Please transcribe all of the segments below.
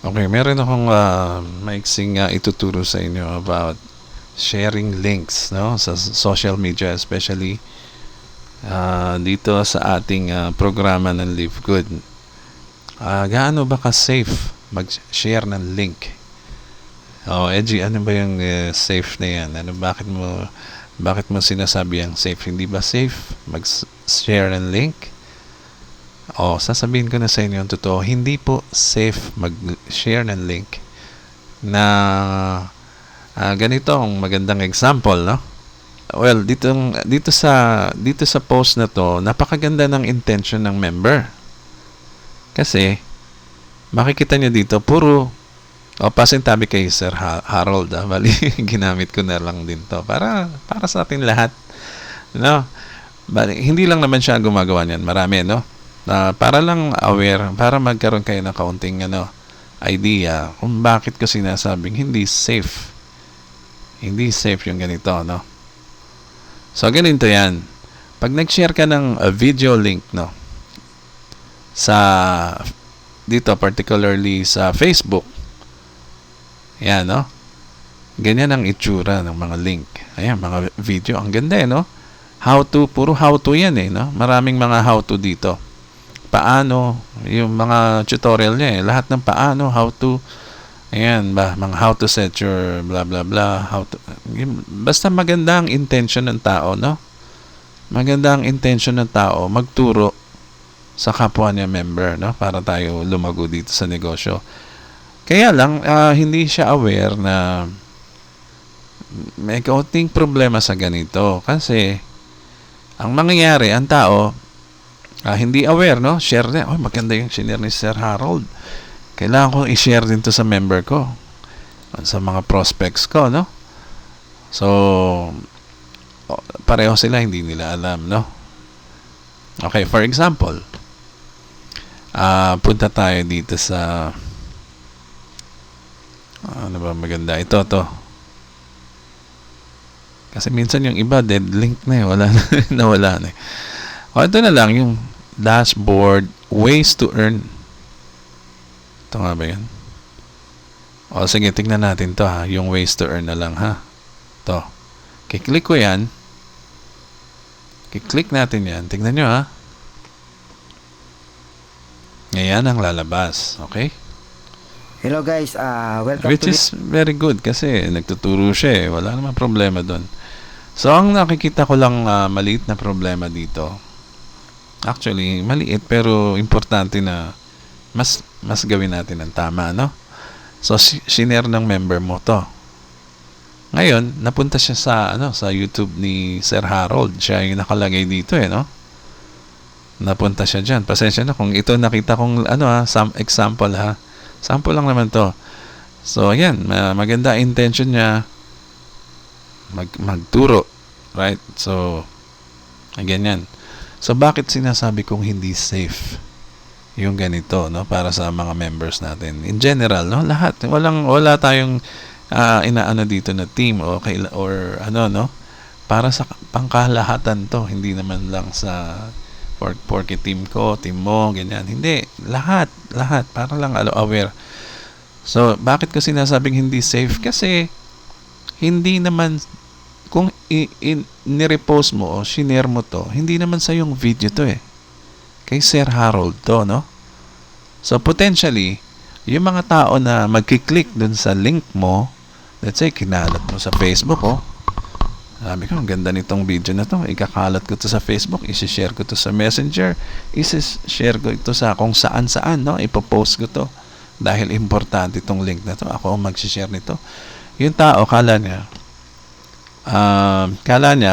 Okay, meron akong maiksing ituturo sa inyo about sharing links, no, sa social media, especially dito sa ating programa ng Live Good. Gaano ba ka-safe mag-share ng link? Edgy, ano ba yung safe na yan? Bakit mo sinasabi ang safe? Hindi ba safe mag-share ng link? Sasabihin ko na sa inyo ang totoo, hindi po safe mag-share ng link na ganitong magandang example, no? Well, dito sa post na to, napakaganda ng intention ng member. Kasi makikita niyo dito puro pasintabi kay Sir Harold, bali ginamit ko na lang din to para sa atin lahat, no? Bali, hindi lang naman siya gumagawa niyan, marami, no? Para lang aware, para magkaroon kayo ng kaunting idea kung bakit ko sinasabing hindi safe yung ganito, no? So ganito yan, pag nag-share ka ng video link, no, sa dito, particularly sa Facebook, yan, no, ganyan ang itsura ng mga link. Ayan, mga video, ang ganda, no? Puro how to yan, no? Maraming mga how to dito. Paano, yung mga tutorial niya, lahat ng paano, how to, ayan ba, mga how to set your blah blah blah, basta maganda ang intention ng tao, no? Maganda ang intention ng tao magturo sa kapwa niya member, no, para tayo lumago dito sa negosyo. Kaya lang hindi siya aware na may kaunting problema sa ganito, kasi ang mangyayari, ang tao hindi aware, no? Share na, maganda yung share ni Sir Harold, kailangan ko i-share din to sa member ko, sa mga prospects ko, no? So pareho sila, hindi nila alam, no? Okay, for example, punta tayo dito sa ano ba maganda, ito kasi minsan yung iba dead link na wala nawala na. Ito na lang yung dashboard ways to earn. Ito nga ba yan? Sige, tingnan natin to, yung ways to earn na lang, ha. Ito, kiklik ko yan, kiklik natin yan, tingnan nyo, ha. Ngayon ang lalabas, okay? Hello guys, welcome Which is very good kasi nagtuturo siya, wala namang problema doon. So ang nakikita ko lang maliit na problema dito, actually maliit pero importante na mas gawin natin ng tama, no? So sinare ng member mo to. Ngayon napunta siya sa YouTube ni Sir Harold, siya yung nakalagay dito, no? Napunta siya diyan. Pasensya na kung ito nakita kong some example, ha. Sample lang naman to. So ayan, maganda intention niya magturo, right? So ganyan. So bakit sinasabi kong hindi safe yung ganito, no, para sa mga members natin in general, no? Lahat, wala tayong inaano dito na team or no, para sa pangkalahatan to, hindi naman lang sa porke team ko, team mo, ganyan. Hindi, lahat para lang aware. So bakit ko sinasabing hindi safe? Kasi hindi naman, kung ni-repost mo o shinare mo to, hindi naman sa yung video to, kay Sir Harold to, no? So potentially yung mga tao na magkiklik dun sa link mo, let's say kinalat mo sa Facebook, sabi ko, ang ganda nitong video na to, ikakalat ko to sa Facebook, isi-share ko to sa Messenger, isi-share ko ito sa kung saan, no? Ipopost ko to dahil importante itong link na to, ako ang mag-share nito. Yung tao, kala niya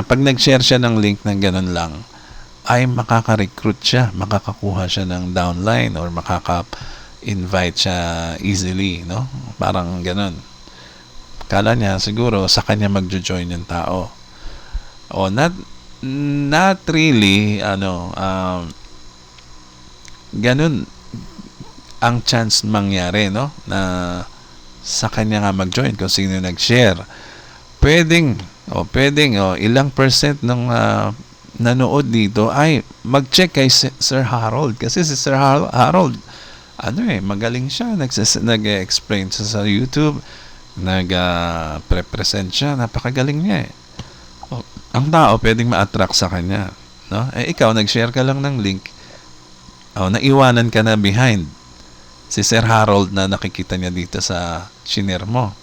pag nag-share siya ng link ng ganun lang ay makaka-recruit siya, makakakuha siya ng downline or makaka-invite siya easily, no? Parang ganun. Kala niya siguro sa kanya magjo-join yung tao. Not really, ganun ang chance mangyari, no? Na sa kanya nga mag-join kung sino nag-share. Pwedeng ilang percent ng nanood dito ay mag-check kay Sir Harold, kasi si Sir Harold magaling siya. Nag-explain siya sa YouTube. Nag-present siya. Napakagaling niya eh. Ang tao pwedeng ma-attract sa kanya. No? Ikaw, nag-share ka lang ng link. Naiwanan ka na behind. Si Sir Harold na nakikita niya dito sa shinare mo.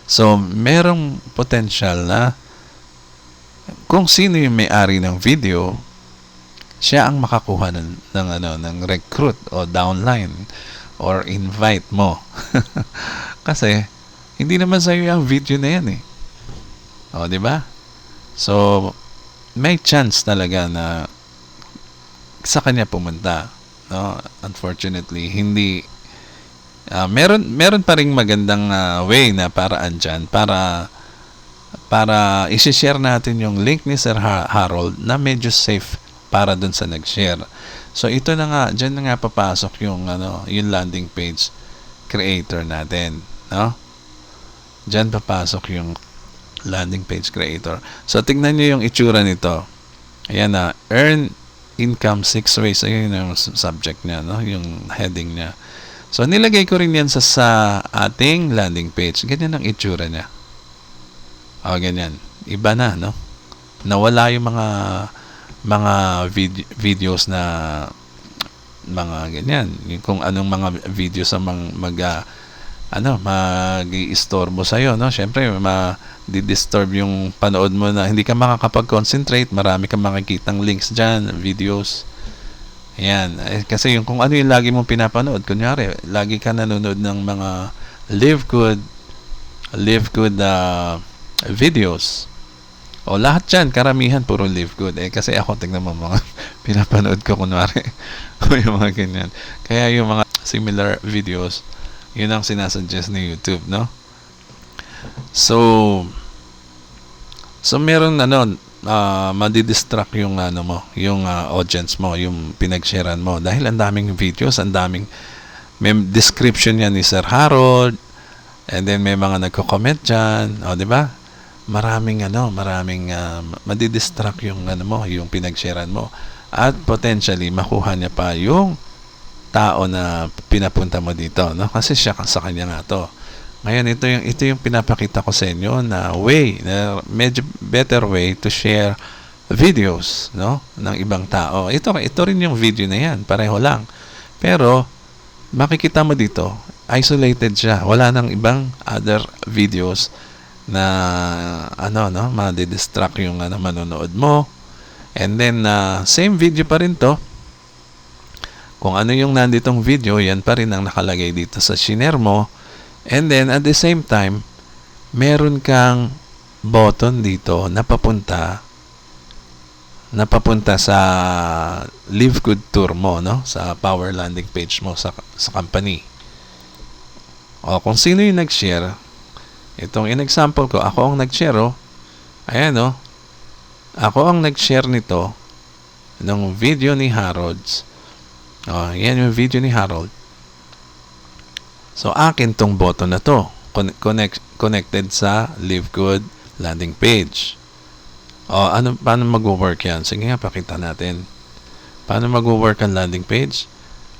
So, merong potential na kung sino yung may-ari ng video, siya ang makakuha ng recruit o downline or invite mo. Kasi, hindi naman sa'yo yung video na yan eh. Di ba? So, may chance talaga na sa kanya pumunta. No? Unfortunately, hindi meron pa ring magandang way na paraan dyan para isi-share natin yung link ni Sir Harold na medyo safe para dun sa nag-share. So ito na nga, dyan na nga papasok yung yung landing page creator natin, no? Dyan papasok yung landing page creator. So tingnan niyo yung itsura nito. Ayan na, earn income 6 ways. Ayun yung subject niya, no? Yung heading niya. So, nilagay ko rin yan sa ating landing page. Ganyan ang itsura niya. Ganyan. Iba na, no? Nawala yung mga videos na mga ganyan. Kung anong mga videos sa mag-i-istorbo sa'yo, no? Siyempre, di-disturb yung panood mo na hindi ka makakapag-concentrate. Marami kang makikitang links dyan, videos. Ayan. Kasi kung ano yung lagi mong pinapanood, kunyari, lagi ka nanonood ng mga live good videos. O lahat dyan, karamihan, puro live good. Kasi ako, tignan mo mga pinapanood ko, kunwari. O yung mga ganyan. Kaya yung mga similar videos, yun ang sinasuggest ni YouTube, no? So meron madidistract yung yung audience mo, yung pinag-sharean mo dahil ang daming videos, may description yan ni Sir Harold, and then may mga nagko-comment diyan, di ba? Maraming madidistract yung yung pinag-sharean mo at potentially makuha niya pa yung tao na pinapunta mo dito, no? Kasi siya sa kanya nga to. Ngayon, ito yung pinapakita ko sa inyo na medyo better way to share videos, no, ng ibang tao. Ito rin yung video na yan, pareho lang. Pero makikita mo dito, isolated siya. Wala nang ibang other videos na madidistract yung manonood mo. And then same video pa rin to. Kung ano yung nanditong video, yan pa rin ang nakalagay dito sa shinare mo. And then, at the same time, meron kang button dito na papunta sa Live Good Tour mo, no? Sa power landing page mo sa company. Kung sino yung nag-share, itong in-example ko, ako ang nag-share, ayan, ako ang nag-share nito ng video ni Harold. Yan yung video ni Harold. So, akin tong button na to. Connected sa Live Good landing page. Paano mag-work yan? Sige nga, pakita natin. Paano mag-work ang landing page?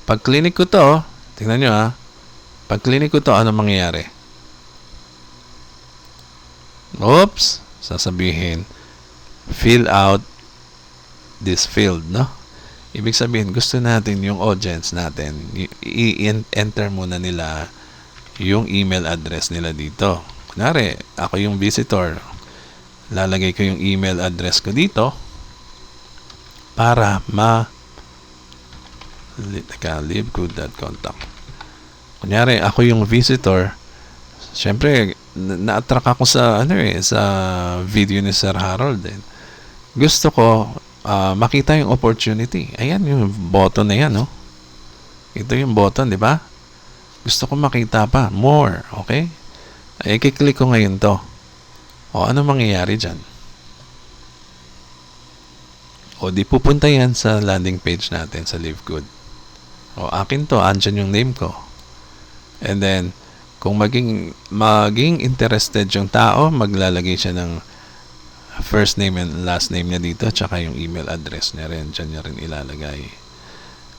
Pag clinic ko to, tingnan nyo pag clinic ko to, ano mangyayari? Oops! Sasabihin, fill out this field, no? Ibig sabihin, gusto natin yung audience natin, i-enter muna nila yung email address nila dito. Kunwari, ako yung visitor. Lalagay ko yung email address ko dito para livegood.contact. Kunyari, ako yung visitor. Siyempre, na-attract ako sa sa video ni Sir Harold. Gusto ko makita yung opportunity. Ayan yung button na yan, no? Ito yung button, di ba? Gusto ko makita pa. More, okay? I-click ko ngayon to. Ano mangyayari dyan? Di pupunta yan sa landing page natin sa Live Good. Akin to, andyan yung name ko. And then, kung maging interested yung tao, maglalagay siya ng first name and last name niya dito, tsaka yung email address niya rin, dyan niya rin ilalagay.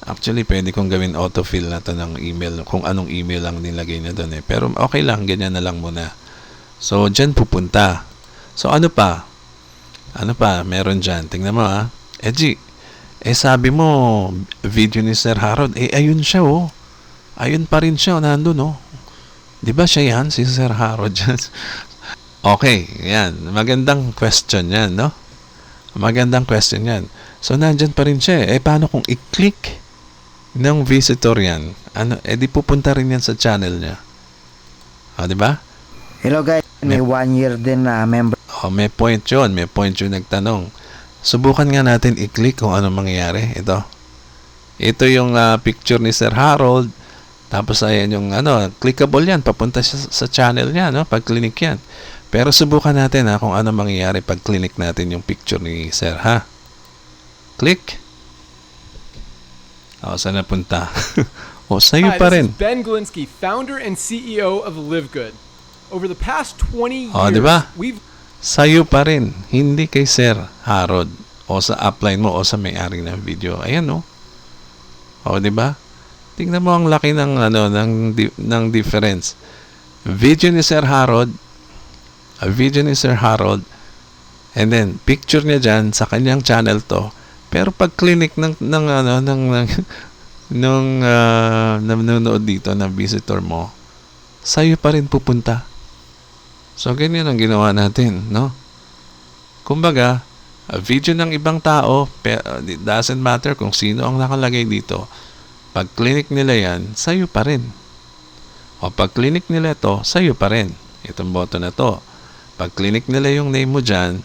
Actually, pwede kong gawin autofill na to ng email, kung anong email lang nilagay niya doon eh. Pero okay lang, ganyan na lang muna. So, dyan pupunta. So, ano pa? Ano pa? Meron dyan. Tingnan mo ha. G, sabi mo, video ni Sir Harold. Ayun siya oh. Ayun pa rin siya, nandun oh. Di ba siya yan, si Sir Harold? Okay, yan. Magandang question yan, no? Magandang question yan. So, nandyan pa rin siya. Paano kung i-click ng visitor yan? Ano, di pupunta rin yan sa channel niya. Di ba? Hello guys, may 1 year din na member. May point yun. May point yun nagtanong. Subukan nga natin i-click kung ano mangyayari. Ito yung picture ni Sir Harold. Tapos ayan yung clickable yan. Papunta siya sa channel niya, no? Pag clinic yan. Pero subukan natin kung ano mangyayari pag clinic natin yung picture ni Sir, ha? Click. Saan napunta? Sa'yo Hi, pa this rin. is Ben Glinsky, founder and CEO of Live Good. Over the past 20 years, Diba? we've Sa'yo pa rin. Hindi kay Sir Harold. O sa upline mo o sa may-ari ng video. Ayan, no? Diba? Tingnan mo ang laki ng ng difference. Video ni Sir Harold, and then picture niya diyan sa kanyang channel to. Pero pag clinic ng nanonood dito ng visitor mo, sa'yo pa rin pupunta. So ganyan ang ginawa natin, no? Kumbaga, video ng ibang tao, it doesn't matter kung sino ang nakalagay dito. Pag clinic nila yan, sa'yo pa rin. O pag clinic nila to, sa'yo pa rin. Itong button na to. Pag clinic nila yung name mo dyan,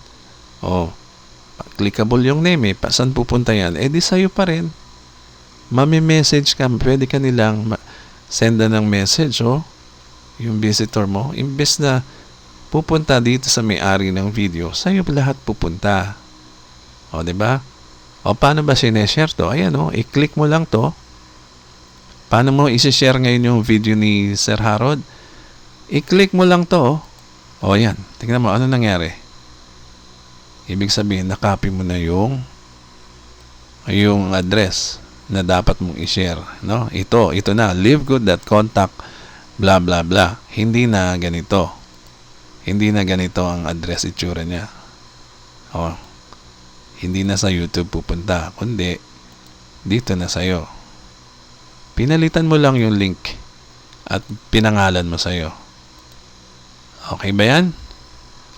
pag clickable yung name saan pupunta yan? Di sa'yo pa rin. Mami-message ka, pwede ka nilang senda ng message, yung visitor mo. Imbes na pupunta dito sa may-ari ng video, sa'yo lahat pupunta. Diba? Paano ba sineshare to? Ayan, i-click mo lang to. Paano mo isi-share ngayon yung video ni Sir Harold? I-click mo lang to. Yan. Tingnan mo, ano nangyari? Ibig sabihin, na-copy mo na yung address na dapat mong i-share. No? Ito na, livegood.contact blah blah blah. Hindi na ganito. Hindi na ganito ang address itsura niya. Hindi na sa YouTube pupunta, kundi dito na sa'yo. Pinalitan mo lang yung link at pinangalan mo sa'yo. Okay ba yan?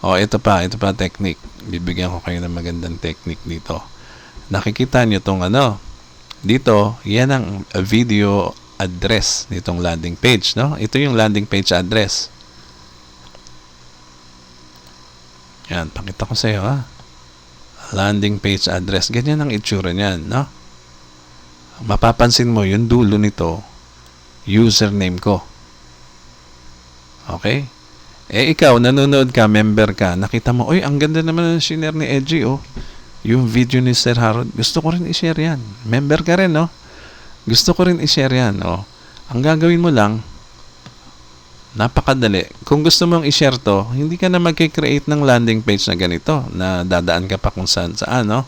Ito pa technique. Bibigyan ko kayo ng magandang technique dito. Nakikita nyo tong dito, yan ang video address nitong landing page, no? Ito yung landing page address. Yan, pakita ko sa'yo, ha? Landing page address. Ganyan ang itsura niyan, no? Mapapansin mo, yung dulo nito, username ko. Okay? Ikaw, nanonood ka, member ka, nakita mo, ang ganda naman ng share ni Edgy, yung video ni Sir Harold. Gusto ko rin i-share yan. Member ka rin, no? Gusto ko rin i-share yan, Ang gagawin mo lang, napakadali. Kung gusto mong i-share to, hindi ka na mag-create ng landing page na ganito, na dadaan ka pa kung saan, no?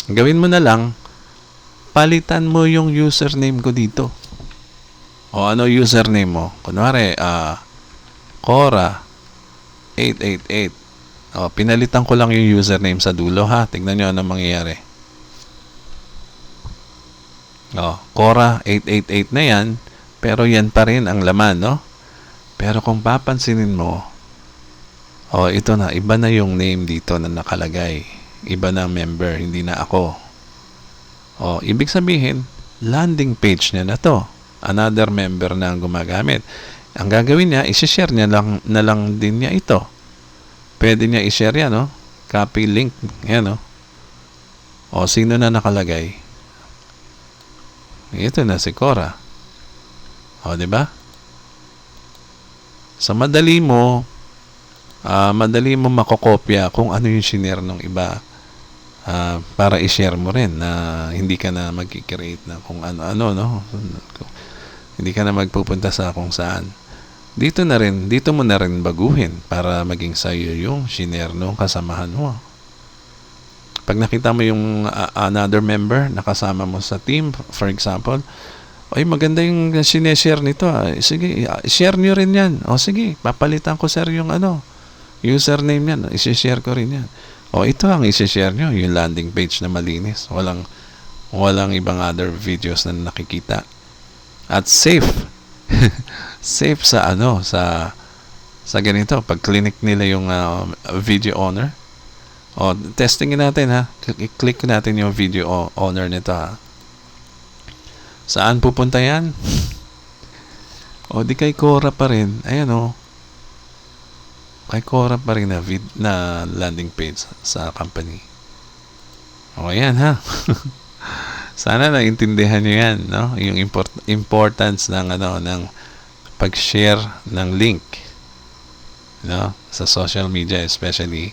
Gawin mo na lang, palitan mo yung username ko dito. Ano username mo? Kunwari, Cora888. Pinalitan ko lang yung username sa dulo, ha? Tignan nyo anong mangyayari. Cora888 na yan, pero yan pa rin ang laman, no? Pero kung papansinin mo, ito na, iba na yung name dito na nakalagay. Iba na member, hindi na ako. Ibig sabihin, landing page niya na to. Another member na ang gumagamit. Ang gagawin niya, isi-share niya na lang din niya ito. Pwede niya i-share yan, Copy link. Yan, sino na nakalagay? Ito na si Cora. Diba? Sa madali mo makokopya kung ano yung shinare ng iba. Para i-share mo rin na hindi ka na mag-create na kung ano-ano, no? Hindi ka na magpupunta sa kung saan. Dito mo na rin baguhin para maging sa'yo yung shinare ng kasamahan mo. Pag nakita mo yung another member nakasama mo sa team, for example, ay maganda yung sineshare nito. Sige, share nyo rin yan. O sige, papalitan ko sir yung username yan. Isishare ko rin yan. O ito ang isishare nyo, yung landing page na malinis. Walang ibang other videos na nakikita. At safe. Safe sa sa ganito. Pag clinic nila yung video owner. O, testingin natin ha. I-click natin yung video owner nito ha. Saan pupunta yan? O, di kay Quora pa rin. Ayan o. Kay Quora pa rin na landing page sa company. O, ayan ha. Sana naintindihan nyo yan, no? Yung importance ng pag-share ng link, no? Sa social media especially.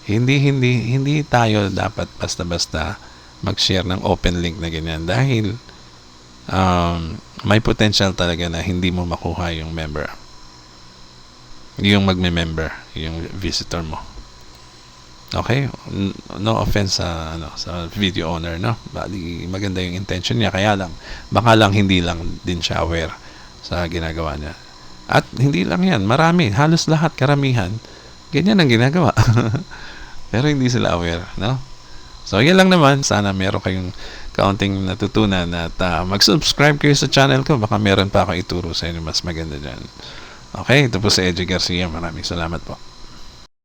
Hindi tayo dapat basta-basta mag-share ng open link na ganyan dahil may potential talaga na hindi mo makuha yung member. Yung magme-member, yung visitor mo. Okay? No offense sa video owner, no? Bali, maganda yung intention niya, kaya lang baka lang hindi lang din siya aware sa ginagawa niya. At hindi lang yan, marami, halos lahat, karamihan, ganyan ang ginagawa. Pero hindi sila aware, no? So, yan lang naman. Sana meron kayong kaunting natutunan at mag-subscribe kayo sa channel ko. Baka meron pa ako ituro sa inyo mas maganda dyan. Okay, ito po si Eddie Garcia. Maraming salamat po.